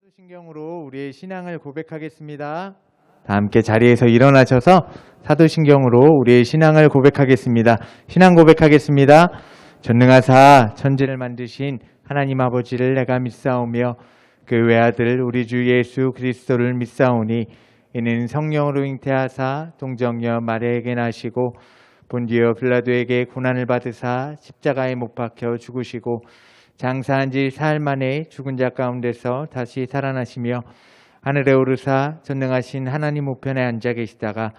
사도신경으로 우리의 신앙을 고백하겠습니다. 다 함께 자리에서 일어나셔서 사도신경으로 우리의 신앙을 고백하겠습니다. 신앙 고백하겠습니다. 전능하사 천지를 만드신 하나님 아버지를 내가 믿사오며 그 외아들 우리 주 예수 그리스도를 믿사오니 이는 성령으로 잉태하사 동정녀 마리아에게 나시고 본디오 빌라도에게 고난을 받으사 십자가에 못 박혀 죽으시고 장사한 지 사흘 만에 죽은 자 가운데서 다시 살아나시며 하늘에 오르사 전능하신 하나님 우편에 앉아 계시다가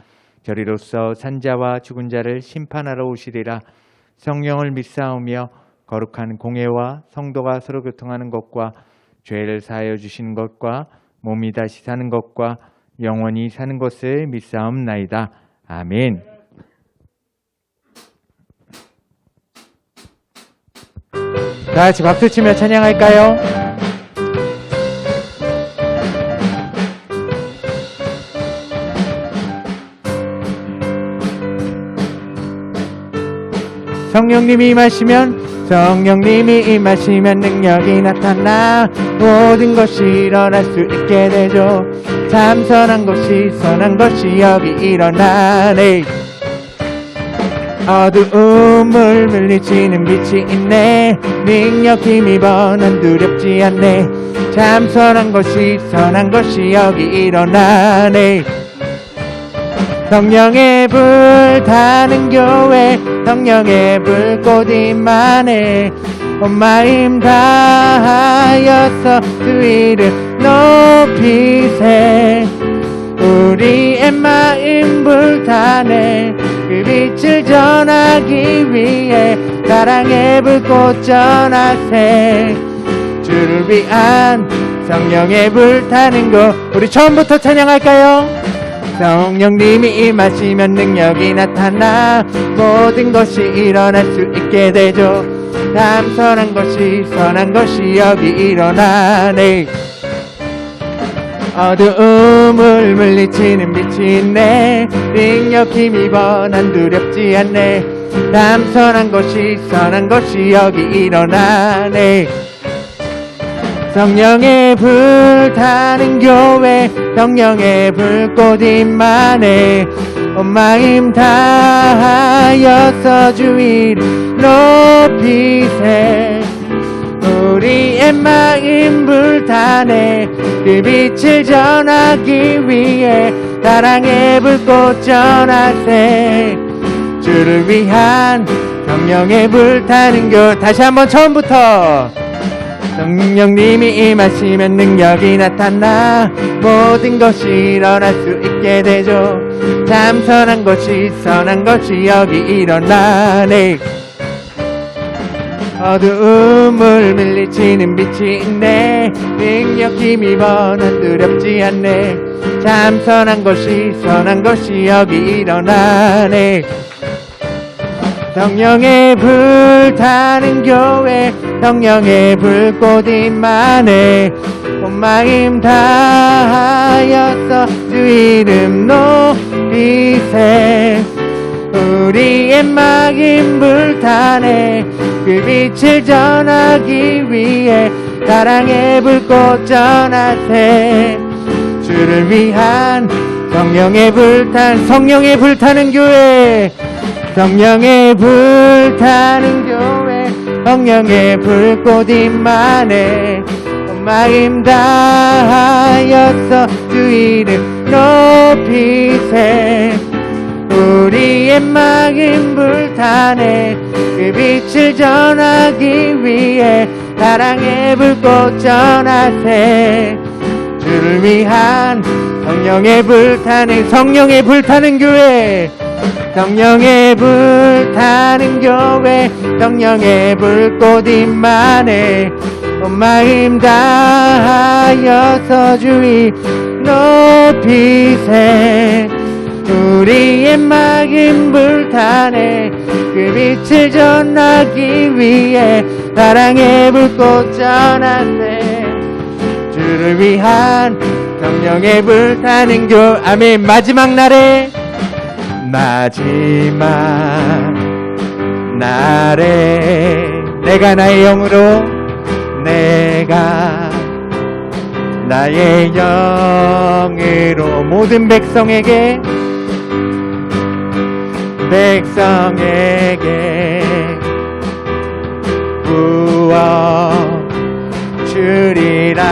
저리로서 산자와 죽은 자를 심판하러 오시리라. 성령을 믿사오며 거룩한 공회와 성도가 서로 교통하는 것과 죄를 사하여 주시는 것과 몸이 다시 사는 것과 영원히 사는 것을 믿사옵나이다. 아멘. 다 같이 박수치며 찬양할까요? 성령님이 임하시면 능력이 나타나 모든 것이 일어날 수 있게 되죠. 참 선한 것이 여기 일어나네. 어두움을 물리치는 빛이 있네. 능력 힘입어 난 두렵지 않네. 참 선한 것이 여기 일어나네. 성령의 불 타는 교회, 성령의 불꽃 임하네. 온 마음 다하여서 주 이름 높이세. 우리의 마음 불타네. 그 빛을 전하기 위해 사랑의 불꽃 전하세. 주를 위한 성령의 불타는 곳, 우리 처음부터 찬양할까요? 성령님이 임하시면 능력이 나타나 모든 것이 일어날 수 있게 되죠. 참 선한 것이 여기 일어나네. 어두움을 물리치는 빛이 있네. 능력 힘입어 난 두렵지 않네. 참 선한 것이 여기 일어나네. 성령의 불 타는 교회, 성령의 불꽃 임하네. 온 마음 다하여서 주 이름 높이세. 우리의 마음 불타네. 그 빛을 전하기 위해 사랑의 불꽃 전하세. 주를 위한 성령의 불타는 곳, 다시 한번 처음부터. 성령님이 임하시면 능력이 나타나 모든 것이 일어날 수 있게 되죠. 참 선한 것이 여기 일어나네. 어두움을 물리치는 빛이 있네. 능력 힘입어 난 두렵지 않네. 참 선한 것이 여기 일어나네. 성령의 불 타는 교회, 성령의 불꽃 임하네. 온 마음 다하여서 주 이름 높이세. 우리의 마음 불타네. 그 빛을 전하기 위해 사랑의 불꽃 전하세. 주를 위한 성령의 불타는 교회, 성령의 불타는 교회, 성령의 불꽃 임하네. 온 마음 다하여서 주 이름 높이세. 우리의 마음 불타네. 그 빛을 전하기 위해 사랑의 불꽃 전하세. 주를 위한 성령의 불타는 교회, 성령의 불타는 교회, 성령의 불꽃 임하네. 온 마음 다하여서 주 이름 높이세. 우리의 마음 불타네. 그 빛을 전하기 위해 사랑의 불꽃 전하세. 주를 위한 성령의 불타는 곳, 아멘. 마지막 날에 내가 나의 영으로 내가 나의 영으로 모든 백성에게 부어 주리라.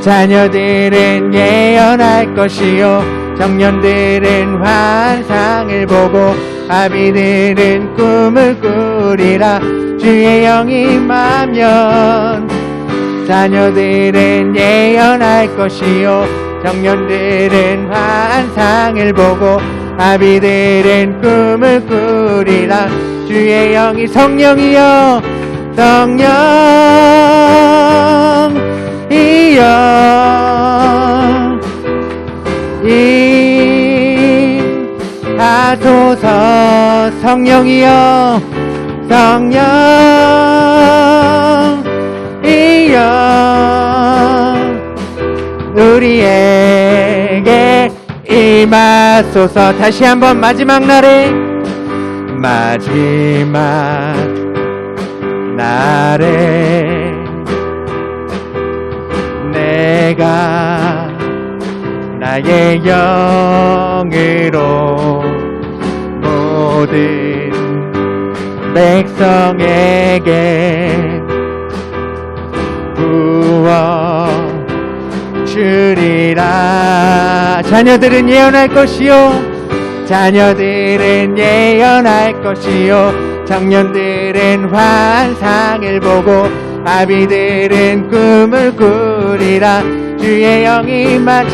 자녀들은 예언할 것이요 청년들은 환상을 보고 아비들은 꿈을 꾸리라. 주의 영이 임하면 자녀들은 예언할 것이요 청년들은 환상을 보고 아비들은 꿈을 꾸리라. 주의 영이 성령이여 임하소서. 성령이여 우리에게 임하소서. 다시 한번 마지막 날에 내가 나의 영으로 모든 백성에게 부어 주리라. 자녀들은 예언할 것이요 청년들은 환상을 보고 아비들은 꿈을 꾸리라. 주의 영이 임한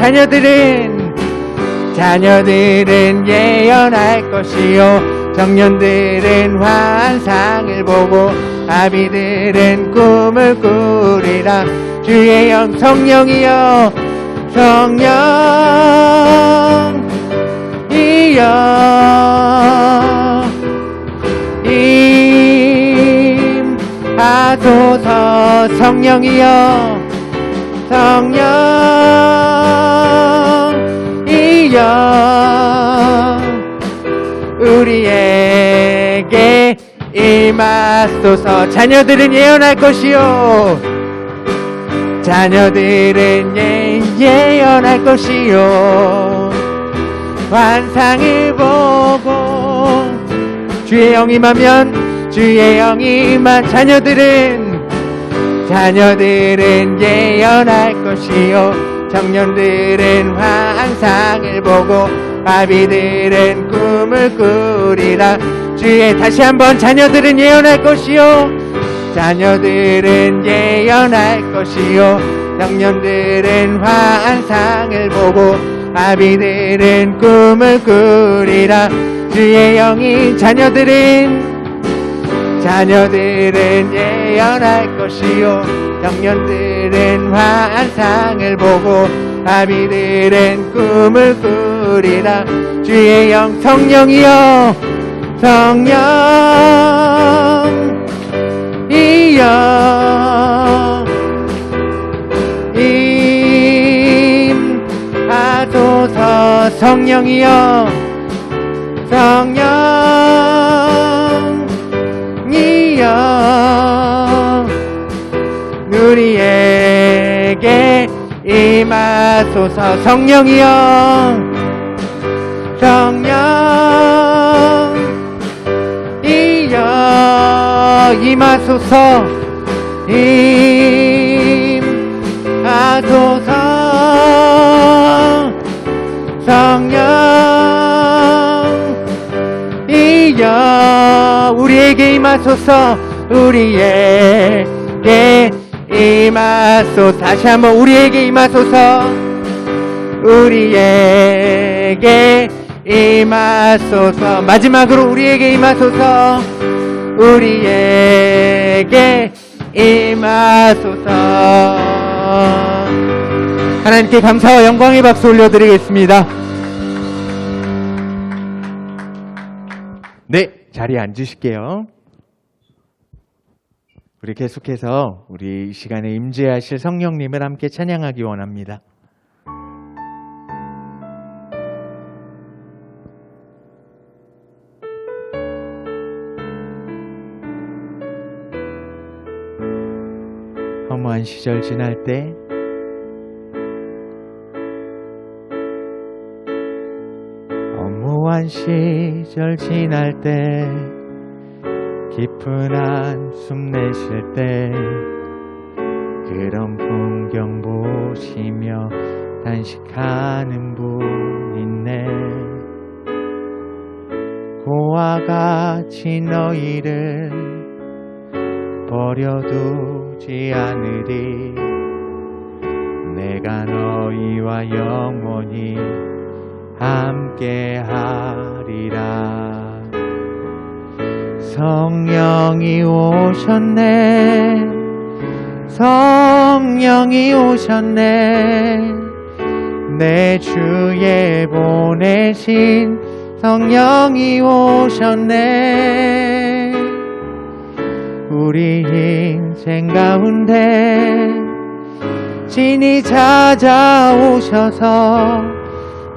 자녀들은 예언할 것이요 청년들은 환상을 보고 아비들은 꿈을 꾸리라. 주의 영 성령이여 임하소서. 성령이여 우리에게 임하소서. 자녀들은 예언할 것이요 예언할 것이요 환상을 보고 주의 영이 임하면 자녀들은 예언할 것이요 청년들은 환상을 보고 아비들은 꿈을 꾸리라. 다시 한번 자녀들은 예언할 것이요 청년들은 환상을 보고 아비들은 꿈을 꾸리라. 주의 영이 자녀들은 예언할 것이요 청년들은 환상을 보고 아비들은 꿈을 꾸리라. 주의 영 성령이여 임하소서. 성령이여 우리에게 임하소서. 성령이여 임하소서. 성령이여 우리에게 임하소서. 우리에게 임하소서. 다시 한번 우리에게 임하소서. 우리에게 임하소서. 마지막으로 우리에게 임하소서. 우리에게 임하소서. 하나님께 감사와 영광의 박수 올려드리겠습니다. 네, 자리에 앉으실게요. 우리 계속해서 우리 이 시간에 임재하실 성령님을 함께 찬양하기 원합니다. 허무한 시절 지날 때 허무한 시절 지날 때 깊은 한숨 내쉴 때 그런 풍경 보시며 단식하는 분 있네. 고와 같이 너희를 버려두지 않으리. 내가 너희와 영원히 함께하리라. 성령이 오셨네. 성령이 오셨네. 내 주에 보내신 성령이 오셨네. 우리 인생 가운데 진히 찾아오셔서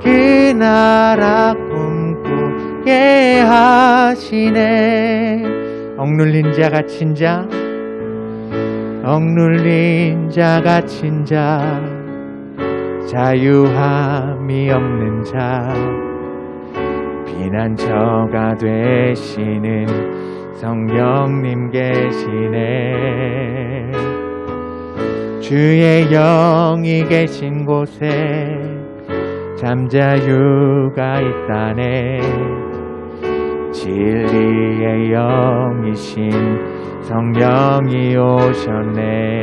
그 나라 꿈꾸게 하시네. 억눌린 자 갇힌 자, 억눌린 자 갇힌 자, 자유함이 없는 자, 피난처가 되시는 성령님 계시네. 주의 영이 계신 곳에 잠자유가 있다네. 진리의 영이신 성령이 오셨네.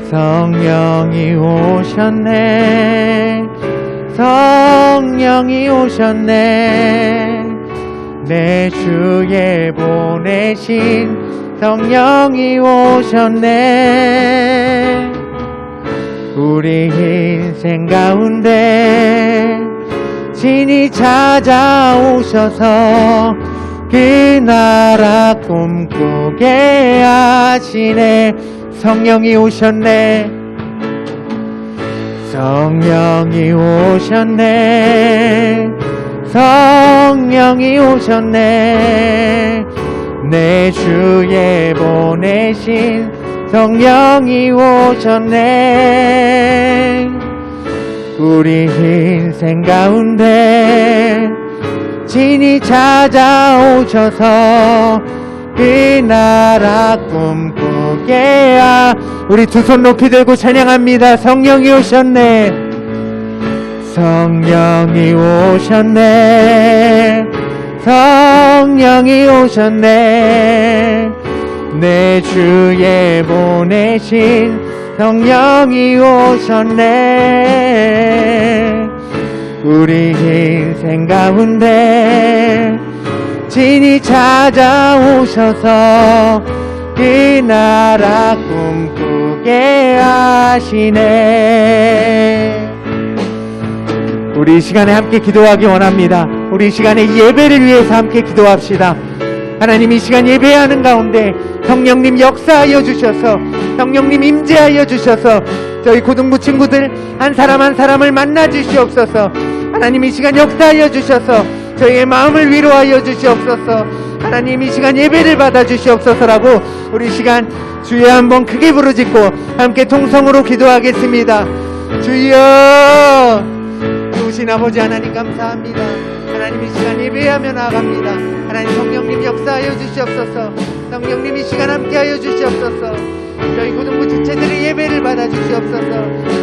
성령이 오셨네. 성령이 오셨네. 내 주에 보내신 성령이 오셨네. 우리 인생 가운데 진히 찾아오셔서 그 나라 꿈꾸게 하시네. 성령이 오셨네. 성령이 오셨네. 성령이 오셨네. 내 주에 보내신 성령이 오셨네. 우리 인생 가운데 진히 찾아오셔서 그 나라 꿈꾸게 우리 두 손 높이 들고 찬양합니다. 성령이 오셨네. 성령이 오셨네. 성령이 오셨네. 내 주에 보내신 성령이 오셨네. 우리 인생 가운데 진히 찾아오셔서 그 나라 꿈꾸게 하시네. 우리 이 시간에 함께 기도하기 원합니다. 우리 이 시간에 예배를 위해서 함께 기도합시다. 하나님, 이 시간 예배하는 가운데 성령님 역사하여 주셔서, 성령님 임재하여 주셔서 저희 고등부 친구들 한 사람 한 사람을 만나 주시옵소서. 하나님, 이 시간 역사하여 주셔서 저희의 마음을 위로하여 주시옵소서. 하나님, 이 시간 예배를 받아 주시옵소서라고 우리 이 시간 주여 한번 크게 부르짖고 함께 통성으로 기도하겠습니다. 주여, 좋으신 아버지 하나님 감사합니다. 하나님, 이 시간 예배하며 나아갑니다. 하나님, 성령님 역사하여 주시옵소서. 성령님 이 시간 함께하여 주시옵소서. 저희 고등부 지체들의 예배를 받아 주시옵소서.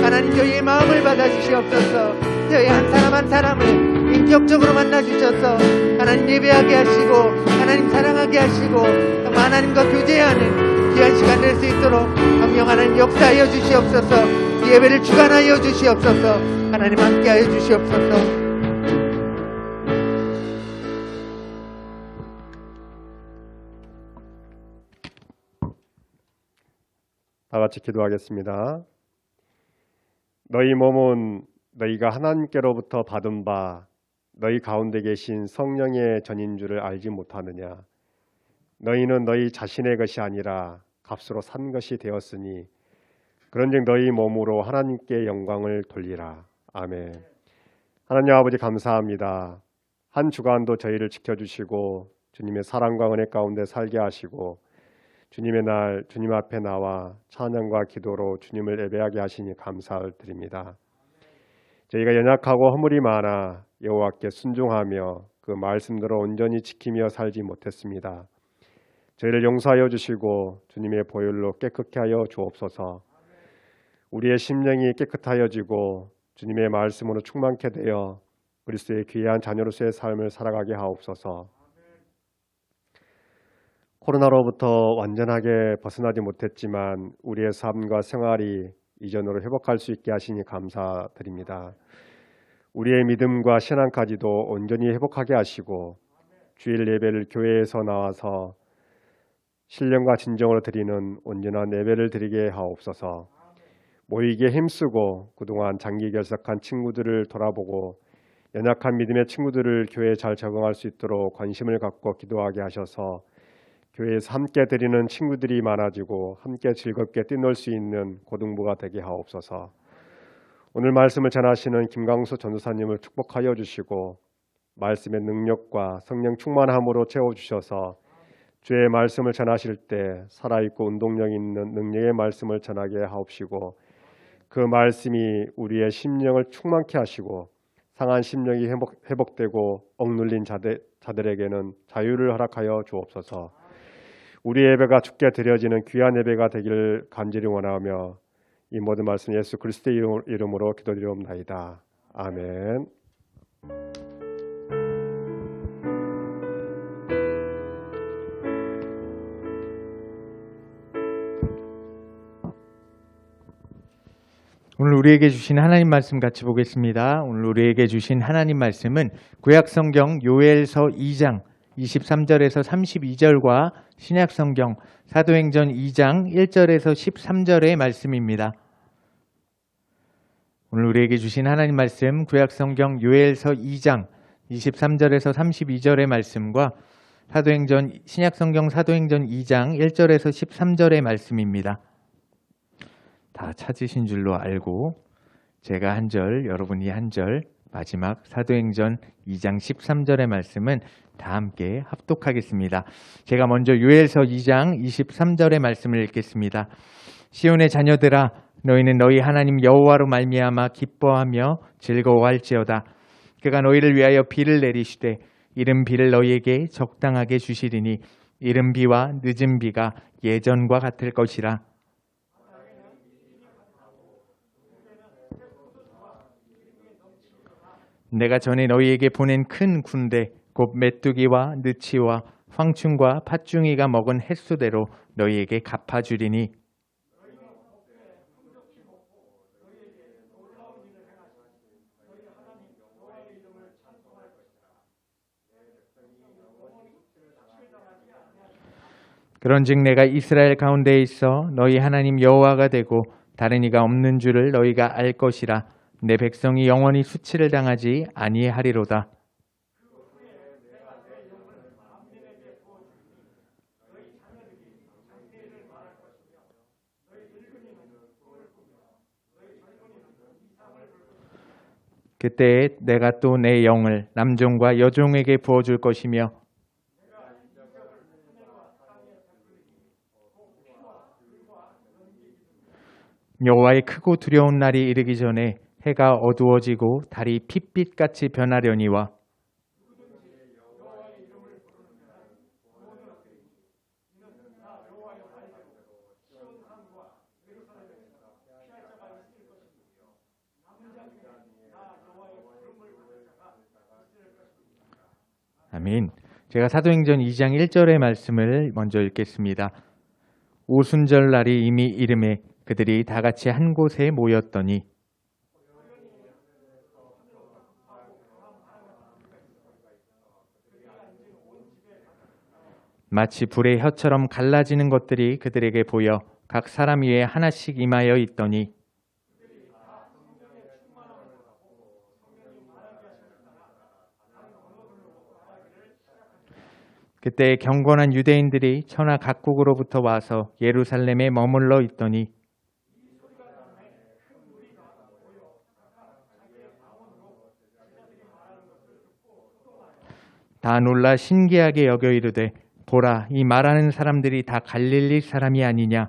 하나님, 저희의 마음을 받아 주시옵소서. 저희 한 사람 한 사람을 인격적으로 만나 주셔서 하나님 예배하게 하시고 하나님 사랑하게 하시고 하나님과 교제하는 귀한 시간 될 수 있도록 성령 하나님 역사하여 주시옵소서. 이 예배를 주관하여 주시옵소서. 하나님 함께하여 주시옵소서. 다 같이 기도하겠습니다. 너희 몸은 너희가 하나님께로부터 받은 바 너희 가운데 계신 성령의 전인 줄을 알지 못하느냐. 너희는 너희 자신의 것이 아니라 값으로 산 것이 되었으니 그런즉 너희 몸으로 하나님께 영광을 돌리라. 아멘. 하나님 아버지 감사합니다. 한 주간도 저희를 지켜주시고 주님의 사랑과 은혜 가운데 살게 하시고 주님의 날 주님 앞에 나와 찬양과 기도로 주님을 예배하게 하시니 감사를 드립니다. 저희가 연약하고 허물이 많아 여호와께 순종하며 그 말씀대로 온전히 지키며 살지 못했습니다. 저희를 용서하여 주시고 주님의 보혈로 깨끗게 하여 주옵소서. 우리의 심령이 깨끗하여지고 주님의 말씀으로 충만케 되어 그리스도의 귀한 자녀로서의 삶을 살아가게 하옵소서. 코로나로부터 완전하게 벗어나지 못했지만 우리의 삶과 생활이 이전으로 회복할 수 있게 하시니 감사드립니다. 우리의 믿음과 신앙까지도 온전히 회복하게 하시고 주일 예배를 교회에서 나와서 신령과 진정으로 드리는 온전한 예배를 드리게 하옵소서. 모이기에 힘쓰고 그동안 장기 결석한 친구들을 돌아보고 연약한 믿음의 친구들을 교회에 잘 적응할 수 있도록 관심을 갖고 기도하게 하셔서 교회에서 함께 드리는 친구들이 많아지고 함께 즐겁게 뛰놀 수 있는 고등부가 되게 하옵소서. 오늘 말씀을 전하시는 김강수 전도사님을 축복하여 주시고 말씀의 능력과 성령 충만함으로 채워주셔서 주의 말씀을 전하실 때 살아있고 운동력 있는 능력의 말씀을 전하게 하옵시고 그 말씀이 우리의 심령을 충만케 하시고 상한 심령이 회복되고 억눌린 자들에게는 자유를 허락하여 주옵소서. 우리 예배가 주께 드려지는 귀한 예배가 되기를 간절히 원하며 이 모든 말씀 예수 그리스도의 이름으로 기도드리옵나이다. 아멘. 오늘 우리에게 주신 하나님 말씀 같이 보겠습니다. 오늘 우리에게 주신 하나님 말씀은 구약성경 요엘서 2장 23절에서 32절과 신약성경 사도행전 2장 1절에서 13절의 말씀입니다. 오늘 우리에게 주신 하나님 말씀 구약성경 요엘서 2장 23절에서 32절의 말씀과 신약성경 사도행전 2장 1절에서 13절의 말씀입니다. 다 찾으신 줄로 알고 제가 한 절, 여러분이 한 절, 마지막 사도행전 2장 13절의 말씀은 다 함께 합독하겠습니다. 제가 먼저 요엘서 2장 23절의 말씀을 읽겠습니다. 시온의 자녀들아, 너희는 너희 하나님 여호와로 말미암아 기뻐하며 즐거워할지어다. 그가 너희를 위하여 비를 내리시되 이른 비를 너희에게 적당하게 주시리니 이른 비와 늦은 비가 예전과 같을 것이라. 내가 전에 너희에게 보낸 큰 군대 곧 메뚜기와 느치와 황충과 팥중이가 먹은 횟수대로 너희에게 갚아주리니 그런즉 내가 이스라엘 가운데에 있어 너희 하나님 여호와가 되고 다른 이가 없는 줄을 너희가 알 것이라. 내 백성이 영원히 수치를 당하지 아니하리로다. 그때 내가 또 내 영을 남종과 여종에게 부어줄 것이며 여호와의 크고 두려운 날이 이르기 전에 해가 어두워지고 달이 핏빛같이 변하려니와 아멘. 제가 사도행전 2장 1절의 말씀을 먼저 읽겠습니다. 오순절 날이 이미 이름에 그들이 다 같이 한 곳에 모였더니 마치 불의 혀처럼 갈라지는 것들이 그들에게 보여 각 사람 위에 하나씩 임하여 있더니 그때 경건한 유대인들이 천하 각국으로부터 와서 예루살렘에 머물러 있더니 다 놀라 신기하게 여겨 이르되 보라, 이 말하는 사람들이 다 갈릴리 사람이 아니냐?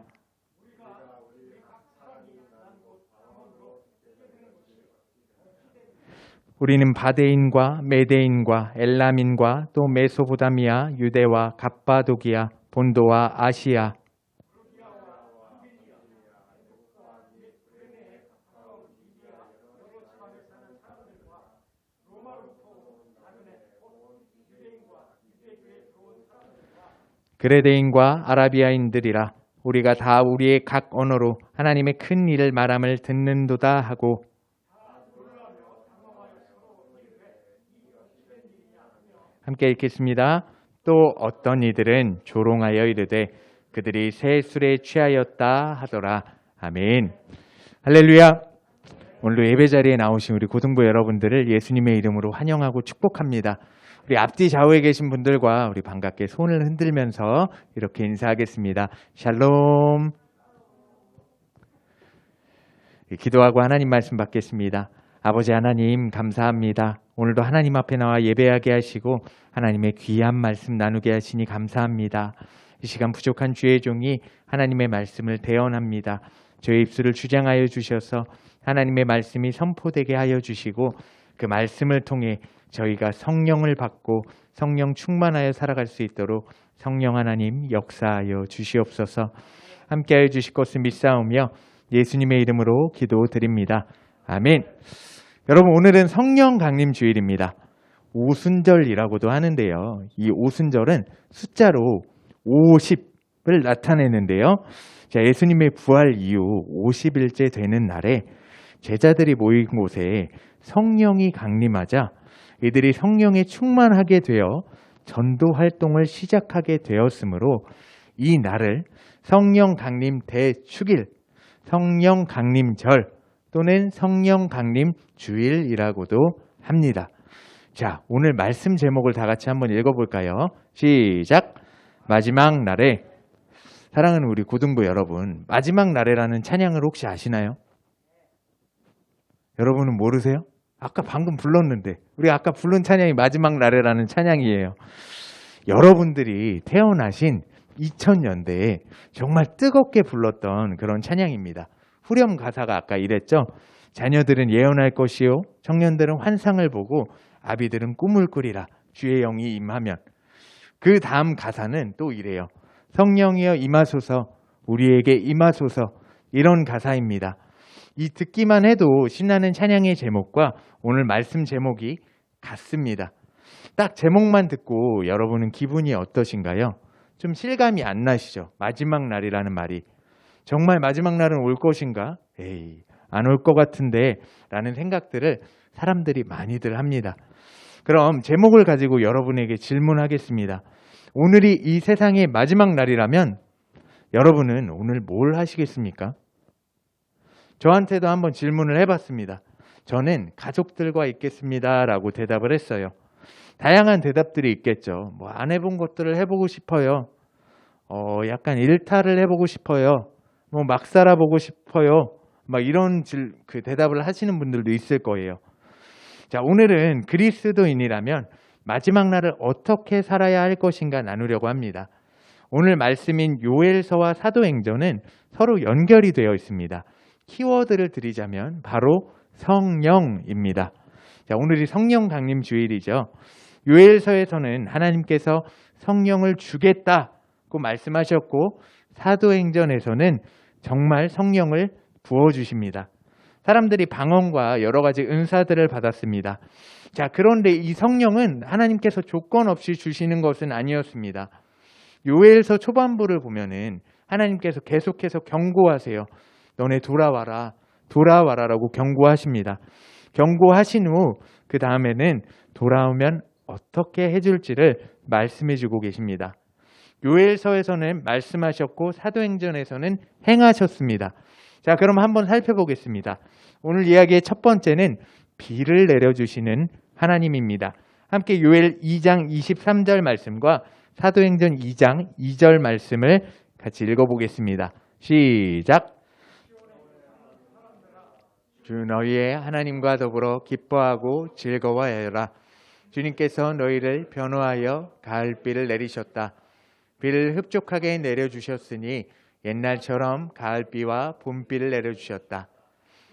우리는 바데인과 메데인과 엘람인과 또 메소포타미아, 유대와 갑바도기아, 본도와 아시아, 그레데인과 아라비아인들이라. 우리가 다 우리의 각 언어로 하나님의 큰 일을 말함을 듣는도다 하고, 함께 읽겠습니다. 또 어떤 이들은 조롱하여 이르되 그들이 새 술에 취하였다 하더라. 아멘. 할렐루야. 오늘도 예배 자리에 나오신 우리 고등부 여러분들을 예수님의 이름으로 환영하고 축복합니다. 우리 앞뒤 좌우에 계신 분들과 우리 반갑게 손을 흔들면서 이렇게 인사하겠습니다. 샬롬. 기도하고 하나님 말씀 받겠습니다. 아버지 하나님 감사합니다. 오늘도 하나님 앞에 나와 예배하게 하시고 하나님의 귀한 말씀 나누게 하시니 감사합니다. 이 시간 부족한 주의 종이 하나님의 말씀을 대언합니다. 저의 입술을 주장하여 주셔서 하나님의 말씀이 선포되게 하여 주시고 그 말씀을 통해 저희가 성령을 받고 성령 충만하여 살아갈 수 있도록 성령 하나님 역사하여 주시옵소서. 함께하여 주실 것을 믿사오며 예수님의 이름으로 기도드립니다. 아멘. 여러분, 오늘은 성령 강림 주일입니다. 오순절이라고도 하는데요. 이 오순절은 숫자로 50을 나타내는데요. 자, 예수님의 부활 이후 50일째 되는 날에 제자들이 모인 곳에 성령이 강림하자 이들이 성령에 충만하게 되어 전도 활동을 시작하게 되었으므로 이 날을 성령 강림 대축일, 성령 강림절 또는 성령 강림 주일이라고도 합니다. 자, 오늘 말씀 제목을 다 같이 한번 읽어볼까요? 시작! 마지막 날에. 사랑하는 우리 고등부 여러분, 마지막 날에라는 찬양을 혹시 아시나요? 여러분은 모르세요? 아까 방금 불렀는데, 우리 아까 부른 찬양이 마지막 날에라는 찬양이에요. 여러분들이 태어나신 2000년대에 정말 뜨겁게 불렀던 그런 찬양입니다. 후렴 가사가 아까 이랬죠. 자녀들은 예언할 것이요, 청년들은 환상을 보고 아비들은 꿈을 꾸리라. 주의 영이 임하면. 그 다음 가사는 또 이래요. 성령이여 임하소서, 우리에게 임하소서. 이런 가사입니다. 이 듣기만 해도 신나는 찬양의 제목과 오늘 말씀 제목이 같습니다. 딱 제목만 듣고 여러분은 기분이 어떠신가요? 좀 실감이 안 나시죠? 마지막 날이라는 말이. 정말 마지막 날은 올 것인가? 에이, 안 올 것 같은데 라는 생각들을 사람들이 많이들 합니다. 그럼 제목을 가지고 여러분에게 질문하겠습니다. 오늘이 이 세상의 마지막 날이라면 여러분은 오늘 뭘 하시겠습니까? 저한테도 한번 질문을 해봤습니다. 저는 가족들과 있겠습니다 라고 대답을 했어요. 다양한 대답들이 있겠죠. 뭐 안 해본 것들을 해보고 싶어요. 약간 일탈을 해보고 싶어요. 뭐 막 살아보고 싶어요. 막 이런 그 대답을 하시는 분들도 있을 거예요. 자, 오늘은 그리스도인이라면 마지막 날을 어떻게 살아야 할 것인가 나누려고 합니다. 오늘 말씀인 요엘서와 사도행전은 서로 연결이 되어 있습니다. 키워드를 드리자면 바로 성령입니다. 자, 오늘이 성령 강림 주일이죠. 요엘서에서는 하나님께서 성령을 주겠다고 말씀하셨고 사도행전에서는 정말 성령을 부어주십니다. 사람들이 방언과 여러 가지 은사들을 받았습니다. 자, 그런데 이 성령은 하나님께서 조건 없이 주시는 것은 아니었습니다. 요엘서 초반부를 보면은 하나님께서 계속해서 경고하세요. 너네 돌아와라, 돌아와라라고 경고하십니다. 경고하신 후 그 다음에는 돌아오면 어떻게 해줄지를 말씀해주고 계십니다. 요엘서에서는 말씀하셨고 사도행전에서는 행하셨습니다. 자, 그럼 한번 살펴보겠습니다. 오늘 이야기의 첫 번째는 비를 내려주시는 하나님입니다. 함께 요엘 2장 23절 말씀과 사도행전 2장 2절 말씀을 같이 읽어보겠습니다. 시작! 주 너희의 하나님과 더불어 기뻐하고 즐거워하여라. 주님께서 너희를 변호하여 가을비를 내리셨다. 비를 흡족하게 내려주셨으니 옛날처럼 가을비와 봄비를 내려주셨다.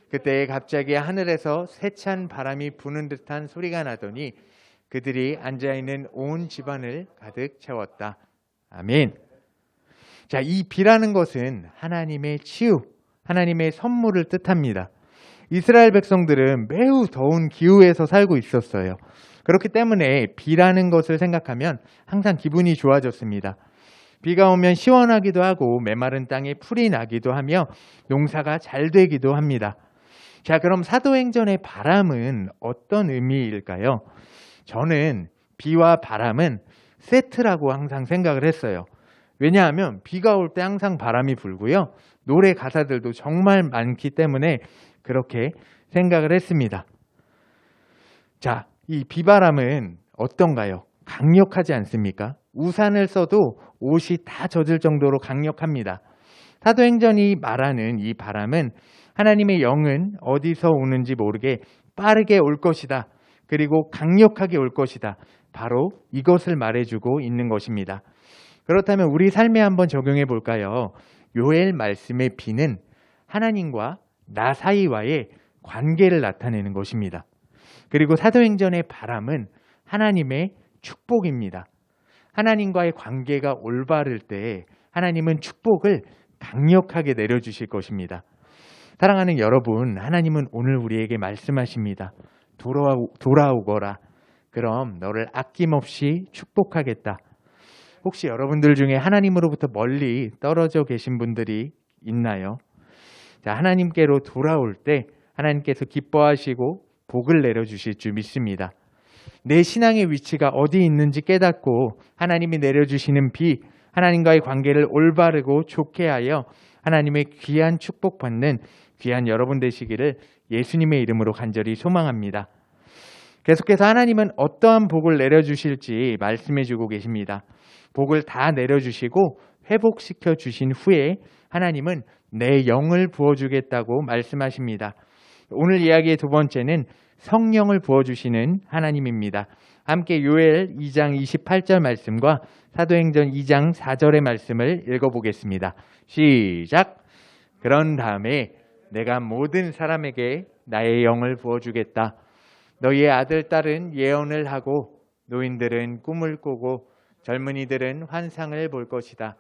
그때 갑자기 하늘에서 세찬 바람이 부는 듯한 소리가 나더니 그들이 앉아있는 온 집안을 가득 채웠다. 아멘. 자, 이 비라는 것은 하나님의 치유, 하나님의 선물을 뜻합니다. 이스라엘 백성들은 매우 더운 기후에서 살고 있었어요. 그렇기 때문에 비라는 것을 생각하면 항상 기분이 좋아졌습니다. 비가 오면 시원하기도 하고 메마른 땅에 풀이 나기도 하며 농사가 잘 되기도 합니다. 자, 그럼 사도행전의 바람은 어떤 의미일까요? 저는 비와 바람은 세트라고 항상 생각을 했어요. 왜냐하면 비가 올 때 항상 바람이 불고요. 노래 가사들도 정말 많기 때문에 그렇게 생각을 했습니다. 자, 이 비바람은 어떤가요? 강력하지 않습니까? 우산을 써도 옷이 다 젖을 정도로 강력합니다. 사도행전이 말하는 이 바람은 하나님의 영은 어디서 오는지 모르게 빠르게 올 것이다. 그리고 강력하게 올 것이다. 바로 이것을 말해주고 있는 것입니다. 그렇다면 우리 삶에 한번 적용해 볼까요? 요엘 말씀의 비는 하나님과 나 사이와의 관계를 나타내는 것입니다. 그리고 사도행전의 바람은 하나님의 축복입니다. 하나님과의 관계가 올바를 때 하나님은 축복을 강력하게 내려주실 것입니다. 사랑하는 여러분, 하나님은 오늘 우리에게 말씀하십니다. 돌아오거라. 그럼 너를 아낌없이 축복하겠다. 혹시 여러분들 중에 하나님으로부터 멀리 떨어져 계신 분들이 있나요? 자, 하나님께로 돌아올 때 하나님께서 기뻐하시고 복을 내려주실 줄 믿습니다. 내 신앙의 위치가 어디 있는지 깨닫고 하나님이 내려주시는 비, 하나님과의 관계를 올바르고 좋게 하여 하나님의 귀한 축복받는 귀한 여러분 되시기를 예수님의 이름으로 간절히 소망합니다. 계속해서 하나님은 어떠한 복을 내려주실지 말씀해주고 계십니다. 복을 다 내려주시고 회복시켜 주신 후에 하나님은 내 영을 부어주겠다고 말씀하십니다. 오늘 이야기의 두 번째는 성령을 부어주시는 하나님입니다. 함께 요엘 2장 28절 말씀과 사도행전 2장 4절의 말씀을 읽어보겠습니다. 시작! 그런 다음에 내가 모든 사람에게 나의 영을 부어주겠다. 너희의 아들, 딸은 예언을 하고 노인들은 꿈을 꾸고 젊은이들은 환상을 볼 것이다.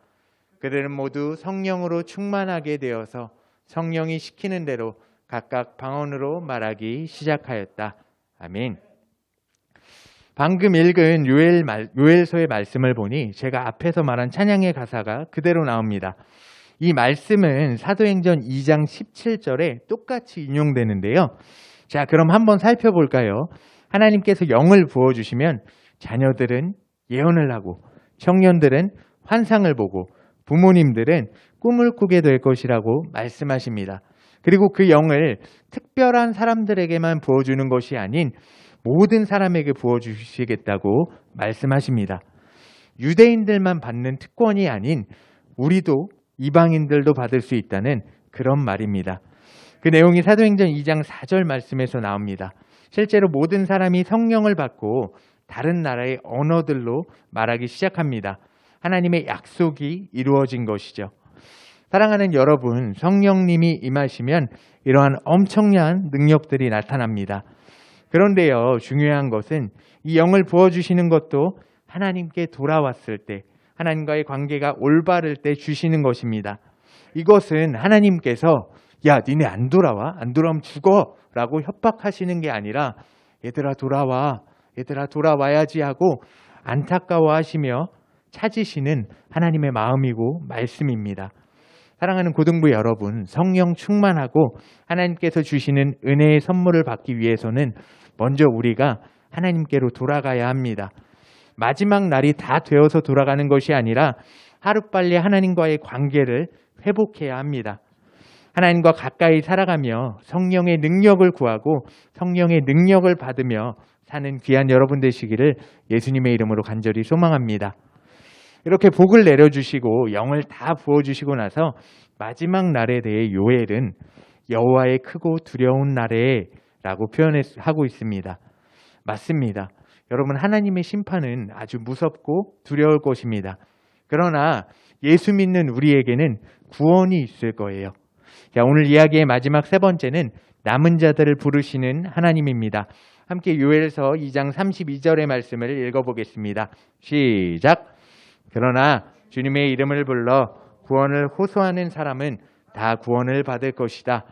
그들은 모두 성령으로 충만하게 되어서 성령이 시키는 대로 각각 방언으로 말하기 시작하였다. 아멘. 방금 읽은 요엘서의 말씀을 보니 제가 앞에서 말한 찬양의 가사가 그대로 나옵니다. 이 말씀은 사도행전 2장 17절에 똑같이 인용되는데요. 자, 그럼 한번 살펴볼까요? 하나님께서 영을 부어주시면 자녀들은 예언을 하고 청년들은 환상을 보고 부모님들은 꿈을 꾸게 될 것이라고 말씀하십니다. 그리고 그 영을 특별한 사람들에게만 부어주는 것이 아닌 모든 사람에게 부어주시겠다고 말씀하십니다. 유대인들만 받는 특권이 아닌 우리도 이방인들도 받을 수 있다는 그런 말입니다. 그 내용이 사도행전 2장 4절 말씀에서 나옵니다. 실제로 모든 사람이 성령을 받고 다른 나라의 언어들로 말하기 시작합니다. 하나님의 약속이 이루어진 것이죠. 사랑하는 여러분, 성령님이 임하시면 이러한 엄청난 능력들이 나타납니다. 그런데요, 중요한 것은 이 영을 부어주시는 것도 하나님께 돌아왔을 때, 하나님과의 관계가 올바를 때 주시는 것입니다. 이것은 하나님께서 야, 니네 안 돌아와? 안 돌아오면 죽어! 라고 협박하시는 게 아니라 얘들아 돌아와, 얘들아 돌아와야지 하고 안타까워하시며 찾으시는 하나님의 마음이고 말씀입니다. 사랑하는 고등부 여러분, 성령 충만하고 하나님께서 주시는 은혜의 선물을 받기 위해서는 먼저 우리가 하나님께로 돌아가야 합니다. 마지막 날이 다 되어서 돌아가는 것이 아니라 하루빨리 하나님과의 관계를 회복해야 합니다. 하나님과 가까이 살아가며 성령의 능력을 구하고 성령의 능력을 받으며 사는 귀한 여러분 되시기를 예수님의 이름으로 간절히 소망합니다. 이렇게 복을 내려주시고 영을 다 부어주시고 나서 마지막 날에 대해 요엘은 여호와의 크고 두려운 날에 라고 표현하고 있습니다. 맞습니다. 여러분, 하나님의 심판은 아주 무섭고 두려울 것입니다. 그러나 예수 믿는 우리에게는 구원이 있을 거예요. 자, 오늘 이야기의 마지막 세 번째는 남은 자들을 부르시는 하나님입니다. 함께 요엘서 2장 32절의 말씀을 읽어보겠습니다. 시작. 그러나 주님의 이름을 불러 구원을 호소하는 사람은 다 구원을 받을 것이다.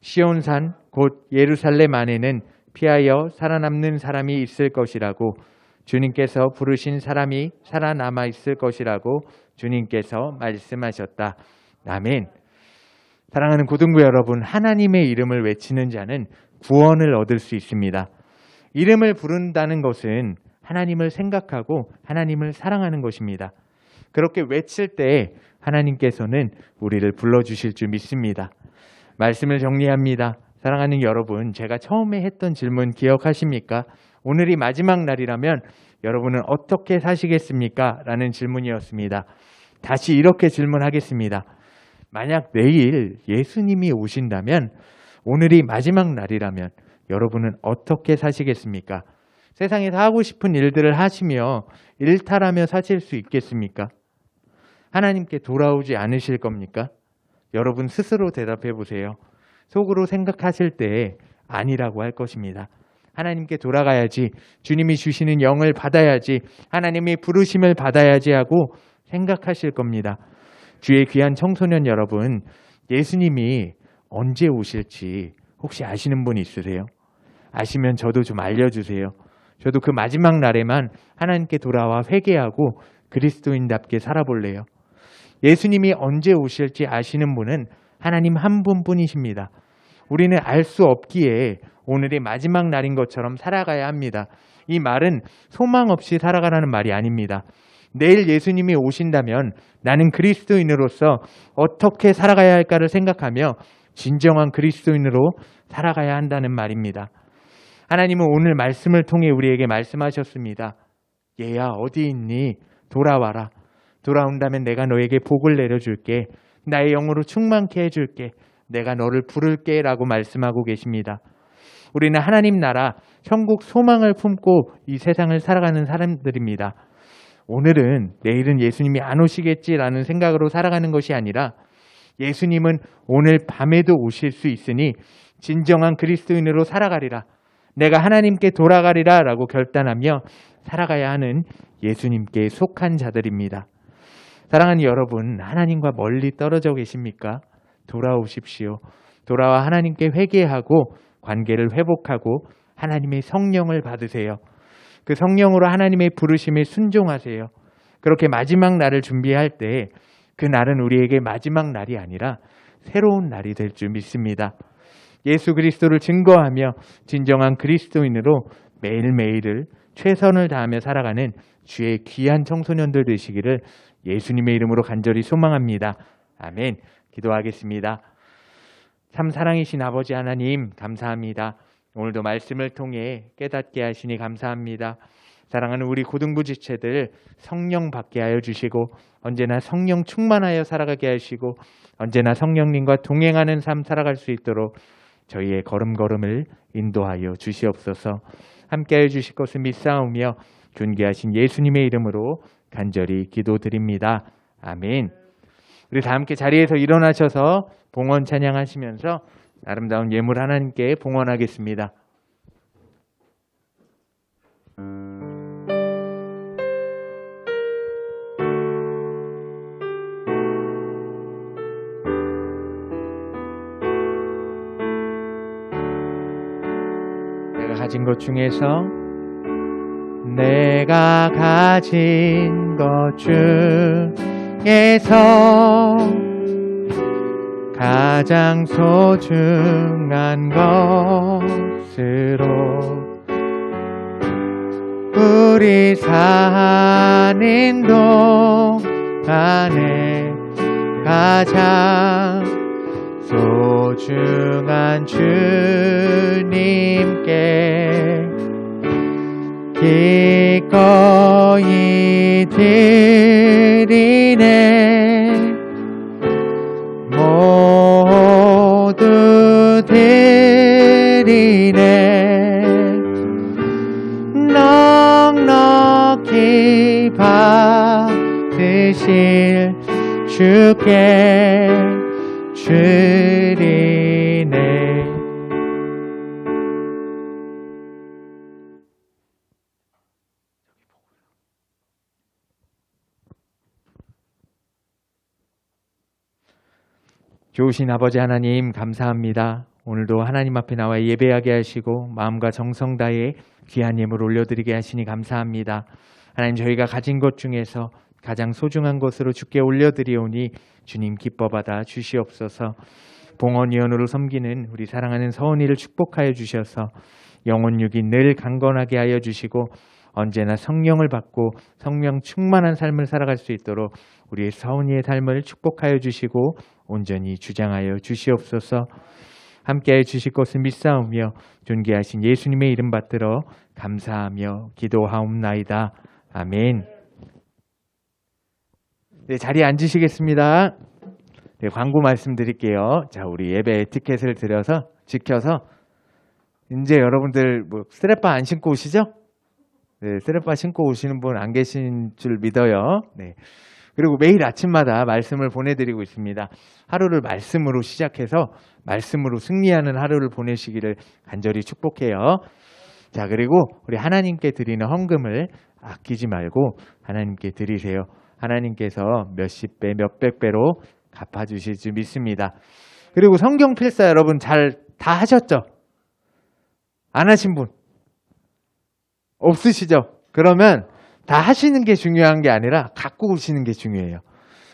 시온산 곧 예루살렘 안에는 피하여 살아남는 사람이 있을 것이라고 주님께서 부르신 사람이 살아남아 있을 것이라고 주님께서 말씀하셨다. 아멘. 사랑하는 고등부 여러분, 하나님의 이름을 외치는 자는 구원을 얻을 수 있습니다. 이름을 부른다는 것은 하나님을 생각하고 하나님을 사랑하는 것입니다. 그렇게 외칠 때 하나님께서는 우리를 불러주실 줄 믿습니다. 말씀을 정리합니다. 사랑하는 여러분, 제가 처음에 했던 질문 기억하십니까? 오늘이 마지막 날이라면 여러분은 어떻게 사시겠습니까? 라는 질문이었습니다. 다시 이렇게 질문하겠습니다. 만약 내일 예수님이 오신다면, 오늘이 마지막 날이라면 여러분은 어떻게 사시겠습니까? 세상에서 하고 싶은 일들을 하시며 일탈하며 사실 수 있겠습니까? 하나님께 돌아오지 않으실 겁니까? 여러분 스스로 대답해 보세요. 속으로 생각하실 때 아니라고 할 것입니다. 하나님께 돌아가야지, 주님이 주시는 영을 받아야지, 하나님의 부르심을 받아야지 하고 생각하실 겁니다. 주의 귀한 청소년 여러분, 예수님이 언제 오실지 혹시 아시는 분 있으세요? 아시면 저도 좀 알려주세요. 저도 그 마지막 날에만 하나님께 돌아와 회개하고 그리스도인답게 살아볼래요. 예수님이 언제 오실지 아시는 분은 하나님 한 분뿐이십니다. 우리는 알 수 없기에 오늘이 마지막 날인 것처럼 살아가야 합니다. 이 말은 소망 없이 살아가라는 말이 아닙니다. 내일 예수님이 오신다면 나는 그리스도인으로서 어떻게 살아가야 할까를 생각하며 진정한 그리스도인으로 살아가야 한다는 말입니다. 하나님은 오늘 말씀을 통해 우리에게 말씀하셨습니다. 얘야, 어디 있니? 돌아와라. 돌아온다면 내가 너에게 복을 내려줄게. 나의 영으로 충만케 해줄게. 내가 너를 부를게 라고 말씀하고 계십니다. 우리는 하나님 나라, 천국 소망을 품고 이 세상을 살아가는 사람들입니다. 오늘은, 내일은 예수님이 안 오시겠지라는 생각으로 살아가는 것이 아니라 예수님은 오늘 밤에도 오실 수 있으니 진정한 그리스도인으로 살아가리라. 내가 하나님께 돌아가리라 라고 결단하며 살아가야 하는 예수님께 속한 자들입니다. 사랑하는 여러분, 하나님과 멀리 떨어져 계십니까? 돌아오십시오. 돌아와 하나님께 회개하고 관계를 회복하고 하나님의 성령을 받으세요. 그 성령으로 하나님의 부르심에 순종하세요. 그렇게 마지막 날을 준비할 때 그 날은 우리에게 마지막 날이 아니라 새로운 날이 될 줄 믿습니다. 예수 그리스도를 증거하며 진정한 그리스도인으로 매일매일을 최선을 다하며 살아가는 주의 귀한 청소년들 되시기를 예수님의 이름으로 간절히 소망합니다. 아멘. 기도하겠습니다. 참 사랑이신 아버지 하나님, 감사합니다. 오늘도 말씀을 통해 깨닫게 하시니 감사합니다. 사랑하는 우리 고등부 지체들 성령 받게 하여 주시고 언제나 성령 충만하여 살아가게 하시고 언제나 성령님과 동행하는 삶 살아갈 수 있도록 저희의 걸음걸음을 인도하여 주시옵소서. 함께하여 주실 것을 믿사오며 존귀하신 예수님의 이름으로 간절히 기도드립니다. 아멘. 우리 다 함께 자리에서 일어나셔서 봉헌 찬양하시면서 아름다운 예물 하나님께 봉헌하겠습니다. 내가 가진 것 중에서 내가 가진 것 중에서 가장 소중한 것으로 우리 사는 동안에 가장 소중한 주님께 기꺼이 드리네. 모두 드리네. 넉넉히 받으시 하실 주께 주리네. 좋으신 아버지 하나님 감사합니다. 오늘도 하나님 앞에 나와 예배하게 하시고 마음과 정성 다해 귀한 예물 올려드리게 하시니 감사합니다. 하나님, 저희가 가진 것 중에서 가장 소중한 것으로 주께 올려드리오니 주님 기뻐받아 주시옵소서. 봉헌위원으로 섬기는 우리 사랑하는 서은이를 축복하여 주셔서 영혼육이 늘 강건하게 하여 주시고 언제나 성령을 받고 성령 충만한 삶을 살아갈 수 있도록 우리의 서은이의 삶을 축복하여 주시고 온전히 주장하여 주시옵소서. 함께하여 주실 것을 믿사오며 존귀하신 예수님의 이름 받들어 감사하며 기도하옵나이다. 아멘. 네, 자리에 앉으시겠습니다. 네, 광고 말씀드릴게요. 자, 우리 예배 에티켓을 지켜서 이제 여러분들 스트랩바 안 신고 오시죠? 네, 스트랩바 신고 오시는 분 안 계신 줄 믿어요. 네. 그리고 매일 아침마다 말씀을 보내드리고 있습니다. 하루를 말씀으로 시작해서 말씀으로 승리하는 하루를 보내시기를 간절히 축복해요. 자, 그리고 우리 하나님께 드리는 헌금을 아끼지 말고 하나님께 드리세요. 하나님께서 몇십 배, 몇백 배로 갚아주실 줄 믿습니다. 그리고 성경 필사 여러분 다 하셨죠? 안 하신 분 없으시죠? 그러면 다 하시는 게 중요한 게 아니라 갖고 오시는 게 중요해요.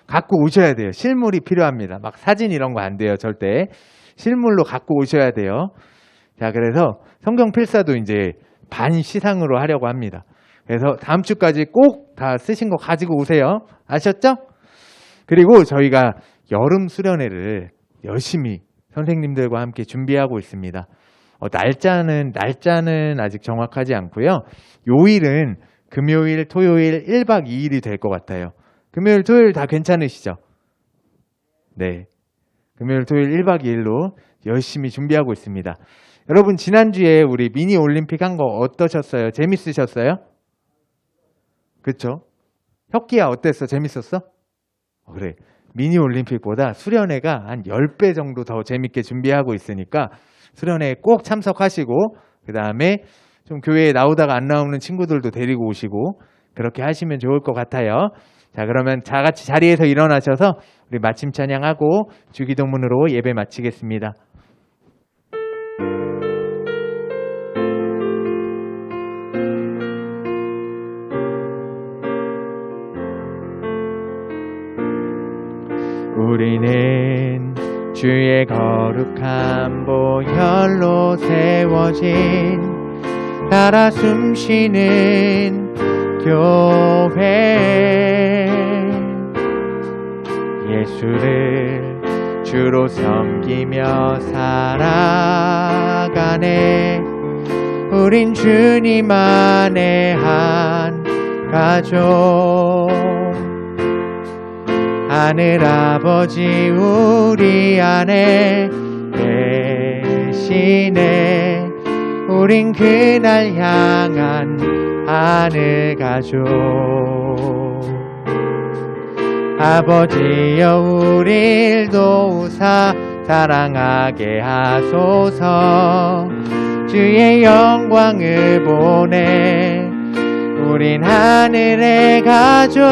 갖고 오셔야 돼요. 실물이 필요합니다. 막 사진 이런 거 안 돼요. 절대. 실물로 갖고 오셔야 돼요. 자, 그래서 성경 필사도 이제 반 시상으로 하려고 합니다. 그래서 다음 주까지 꼭 다 쓰신 거 가지고 오세요. 아셨죠? 그리고 저희가 여름 수련회를 열심히 선생님들과 함께 준비하고 있습니다. 날짜는 아직 정확하지 않고요. 요일은 금요일, 토요일 1박 2일이 될 것 같아요. 금요일, 토요일 다 괜찮으시죠? 네. 금요일, 토요일 1박 2일로 열심히 준비하고 있습니다. 여러분, 지난주에 우리 미니 올림픽 한 거 어떠셨어요? 재밌으셨어요? 그쵸? 혁기야 어땠어? 재밌었어? 그래. 미니 올림픽보다 수련회가 한 10배 정도 더 재밌게 준비하고 있으니까 수련회에 꼭 참석하시고 그 다음에 좀 교회에 나오다가 안 나오는 친구들도 데리고 오시고 그렇게 하시면 좋을 것 같아요. 자, 그러면 다 같이 자리에서 일어나셔서 우리 마침 찬양하고 주기도문으로 예배 마치겠습니다. 우리는 주의 거룩한 보혈로 세워진 따라 숨쉬는 교회, 예수를 주로 섬기며 살아가네. 우린 주님 안에 한 가족, 하늘아버지 우리 안에 계시네. 우린 그날 향한 하늘가족. 아버지여 우릴 도우사 사랑하게 하소서. 주의 영광을 보내 우린 하늘의 가족.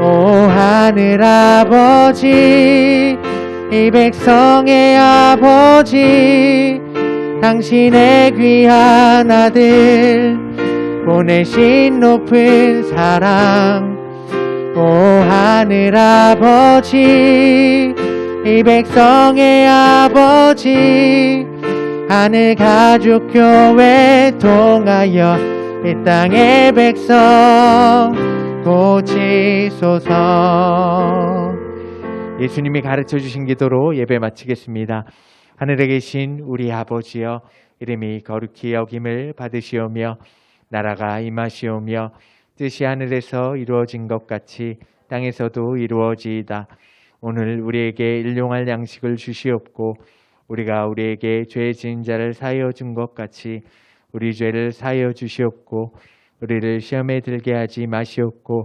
오 하늘아버지, 이 백성의 아버지, 당신의 귀한 아들 보내신 높은 사랑. 오 하늘아버지, 이 백성의 아버지, 하늘가족교회 통하여 이 땅의 백성 고치소서. 예수님이 가르쳐 주신 기도로 예배 마치겠습니다. 하늘에 계신 우리 아버지여, 이름이 거룩히 여김을 받으시오며 나라가 임하시오며 뜻이 하늘에서 이루어진 것 같이 땅에서도 이루어지이다. 오늘 우리에게 일용할 양식을 주시옵고 우리가 우리에게 죄 지은 자를 사하여 준 것 같이 우리 죄를 사하여 주시옵고 우리를 시험에 들게 하지 마시옵고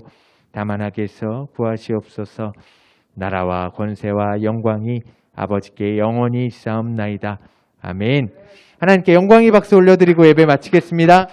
다만 악에서 구하시옵소서. 나라와 권세와 영광이 아버지께 영원히 있사옵나이다. 아멘. 하나님께 영광의 박수 올려드리고 예배 마치겠습니다.